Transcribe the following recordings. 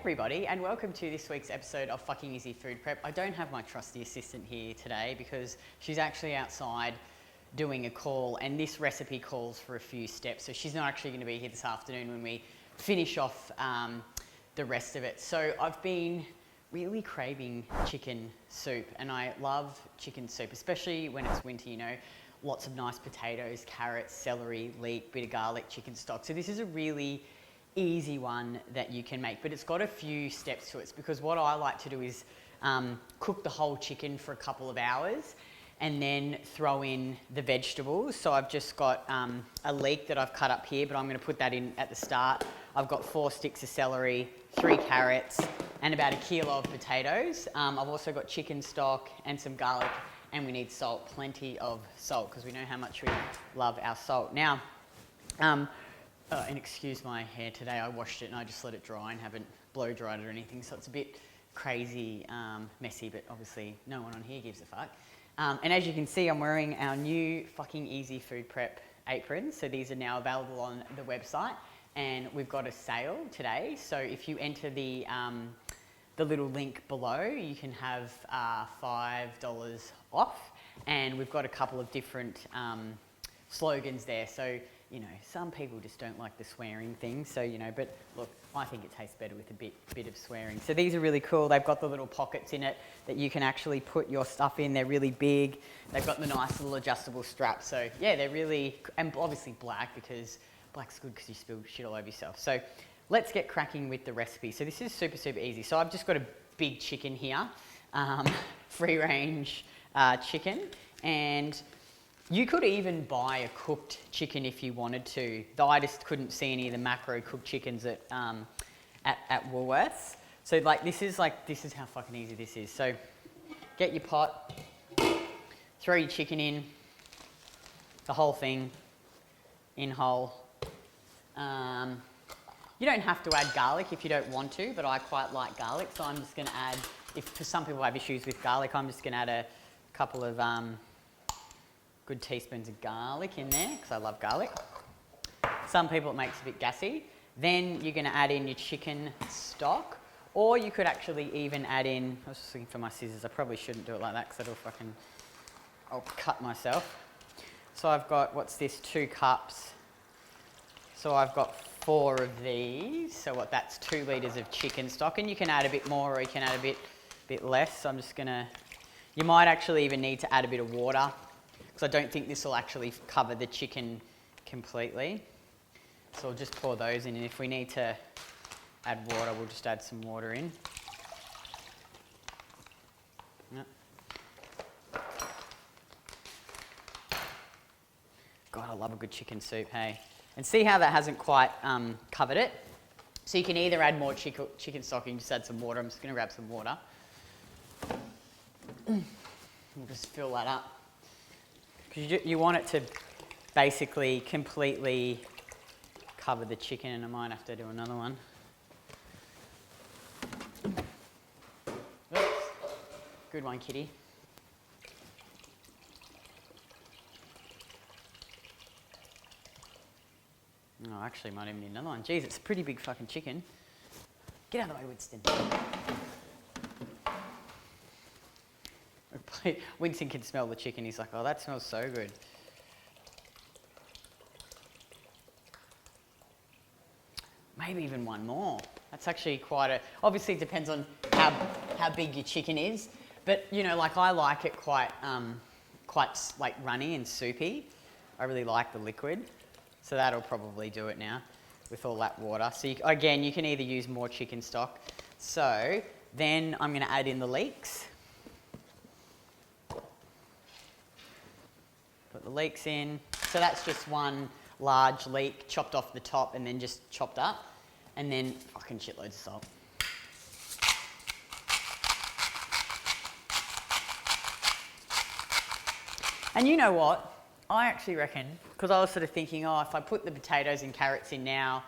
everybody, and welcome to this week's episode of Fucking Easy Food Prep. I don't have my trusty assistant here today because she's actually outside doing a call, and this recipe calls for a few steps, so she's not actually going to be here this afternoon when we finish off the rest of it. So I've been really craving chicken soup, and I love chicken soup, especially when it's winter, you know, lots of nice potatoes, carrots, celery, leek, bit of garlic, chicken stock. So this is a really easy one that you can make, but it's got a few steps to it, because what I like to do is cook the whole chicken for a couple of hours and then throw in the vegetables. So I've just got a leek that I've cut up here, but I'm going to put that in at the start. I've got 4 sticks of celery, 3 carrots, and about 1 kilo of potatoes. I've also got chicken stock and some garlic, and we need salt, plenty of salt, because we know how much we love our salt. Now, and excuse my hair today, I washed it and I just let it dry and haven't blow dried it or anything, so it's a bit crazy, messy, but obviously no one on here gives a fuck. And as you can see, I'm wearing our new Fucking Easy Food Prep aprons, so these are now available on the website, and we've got a sale today, so if you enter the little link below, you can have $5 off, and we've got a couple of different slogans there. So, you know, some people just don't like the swearing thing, so, you know, but look, I think it tastes better with a bit of swearing. So these are really cool. They've got the little pockets in it that you can actually put your stuff in. They're really big. They've got the nice little adjustable straps. So yeah, they're really, and obviously black, because black's good because you spill shit all over yourself. So let's get cracking with the recipe. So this is super, super easy. So I've just got a big chicken here, free range chicken, and you could even buy a cooked chicken if you wanted to, though I just couldn't see any of the macro cooked chickens at Woolworths. So this is how fucking easy this is. So get your pot, throw your chicken in, the whole thing, in whole. You don't have to add garlic if you don't want to, but I quite like garlic, so I'm just going to add, for some people have issues with garlic, I'm just going to add a couple of good teaspoons of garlic in there, because I love garlic. Some people it makes a bit gassy. Then you're going to add in your chicken stock, or you could actually even add in, I was just looking for my scissors, I probably shouldn't do it like that because I'll cut myself. So I've got, what's this, 2 cups. So I've got 4 of these, so that's 2 litres of chicken stock, and you can add a bit more or you can add a bit less. So I'm just going to, you might actually even need to add a bit of water, because I don't think this will actually cover the chicken completely. So I'll just pour those in, and if we need to add water, we'll just add some water in. Yep. God, I love a good chicken soup, hey? And see how that hasn't quite covered it? So you can either add more chicken stock, or you can just add some water. I'm just going to grab some water. We'll just fill that up. You want it to basically completely cover the chicken, and I might have to do another one. Oops. Good one, kitty. Oh, actually, might even need another one. Jeez, it's a pretty big fucking chicken. Get out of the way, Winston. Winston can smell the chicken. He's like, oh, that smells so good. Maybe even one more. That's actually obviously it depends on how big your chicken is. But, you know, I like it quite runny and soupy. I really like the liquid. So that'll probably do it now with all that water. So again, you can either use more chicken stock. So then I'm going to add in the leeks. Put the leeks in. So that's just 1 large leek chopped off the top and then just chopped up. And then fucking shitloads of salt. And you know what? I actually reckon, because I was sort of thinking, if I put the potatoes and carrots in now,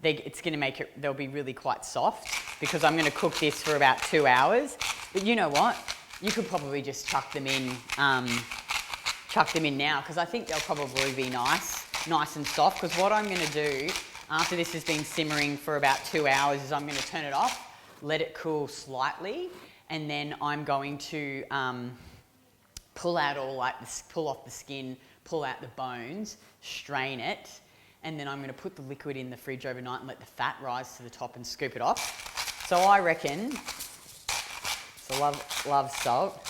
it's going to make it, they'll be really quite soft, because I'm going to cook this for about 2 hours. But you know what? You could probably just chuck them in now, because I think they'll probably be nice and soft. Because what I'm going to do after this has been simmering for about 2 hours is I'm going to turn it off, let it cool slightly, and then I'm going to pull off the skin, pull out the bones, strain it, and then I'm going to put the liquid in the fridge overnight and let the fat rise to the top and scoop it off. So I reckon, so love salt,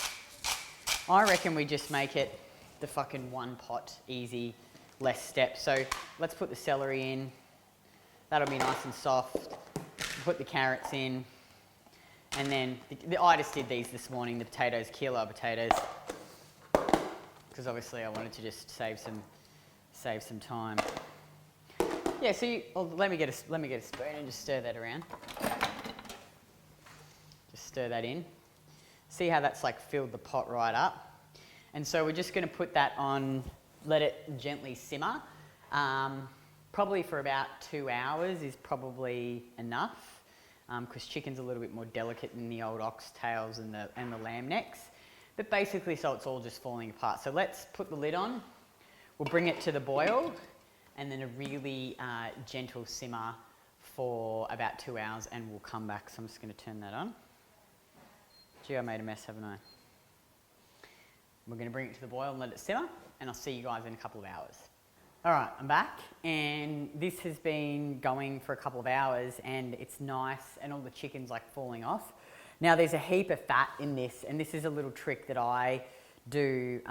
I reckon we just make it the fucking one pot, easy, less steps. So let's put the celery in, that'll be nice and soft, put the carrots in, and then, I just did these this morning, the potatoes, kilo of potatoes, because obviously I wanted to just save some time. Yeah, so let me get a spoon and just stir that around. Just stir that in. See how that's like filled the pot right up. And so we're just going to put that on, let it gently simmer. Probably for about 2 hours is probably enough, because chicken's a little bit more delicate than the old oxtails and the lamb necks. But basically, so it's all just falling apart. So let's put the lid on. We'll bring it to the boil, and then a really gentle simmer for about 2 hours, and we'll come back. So I'm just going to turn that on. Gee, I made a mess, haven't I? We're going to bring it to the boil and let it simmer, and I'll see you guys in a couple of hours. All right, I'm back, and this has been going for a couple of hours, and it's nice, and all the chicken's like falling off. Now there's a heap of fat in this, and this is a little trick that I do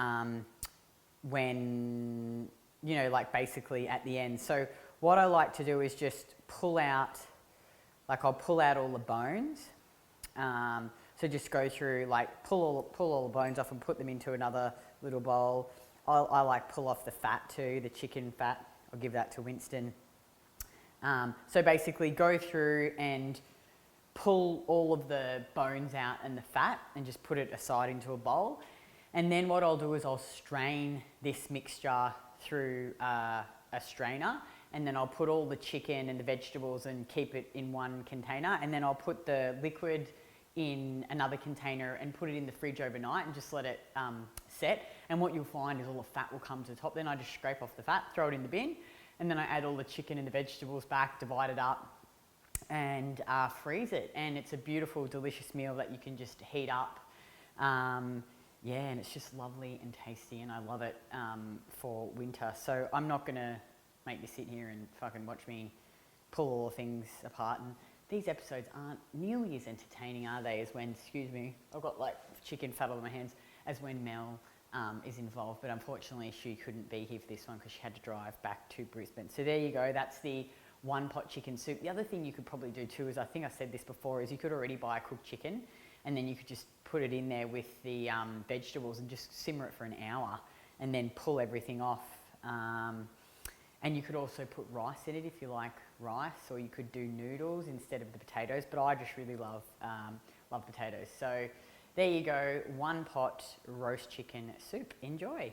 when, you know, like basically at the end. So what I like to do is just pull out, like I'll pull out all the bones. So just go through, like pull all the bones off and put them into another little bowl. I like pull off the fat too, the chicken fat. I'll give that to Winston. So basically go through and pull all of the bones out and the fat and just put it aside into a bowl. And then what I'll do is I'll strain this mixture through a strainer, and then I'll put all the chicken and the vegetables and keep it in one container, and then I'll put the liquid in another container and put it in the fridge overnight and just let it set. And what you'll find is all the fat will come to the top. Then I just scrape off the fat, throw it in the bin, and then I add all the chicken and the vegetables back, divide it up, and freeze it. And it's a beautiful, delicious meal that you can just heat up. Yeah, and it's just lovely and tasty, and I love it for winter. So I'm not gonna make you sit here and fucking watch me pull all the things apart. And these episodes aren't nearly as entertaining, are they, as when, excuse me, I've got like chicken fat all over my hands, as when Mel is involved. But unfortunately, she couldn't be here for this one because she had to drive back to Brisbane. So there you go, that's the one pot chicken soup. The other thing you could probably do too is, I think I said this before, is you could already buy a cooked chicken, and then you could just put it in there with the vegetables and just simmer it for an hour and then pull everything off. And you could also put rice in it if you like rice, or you could do noodles instead of the potatoes, but I just really love potatoes. So there you go, one pot roast chicken soup. Enjoy.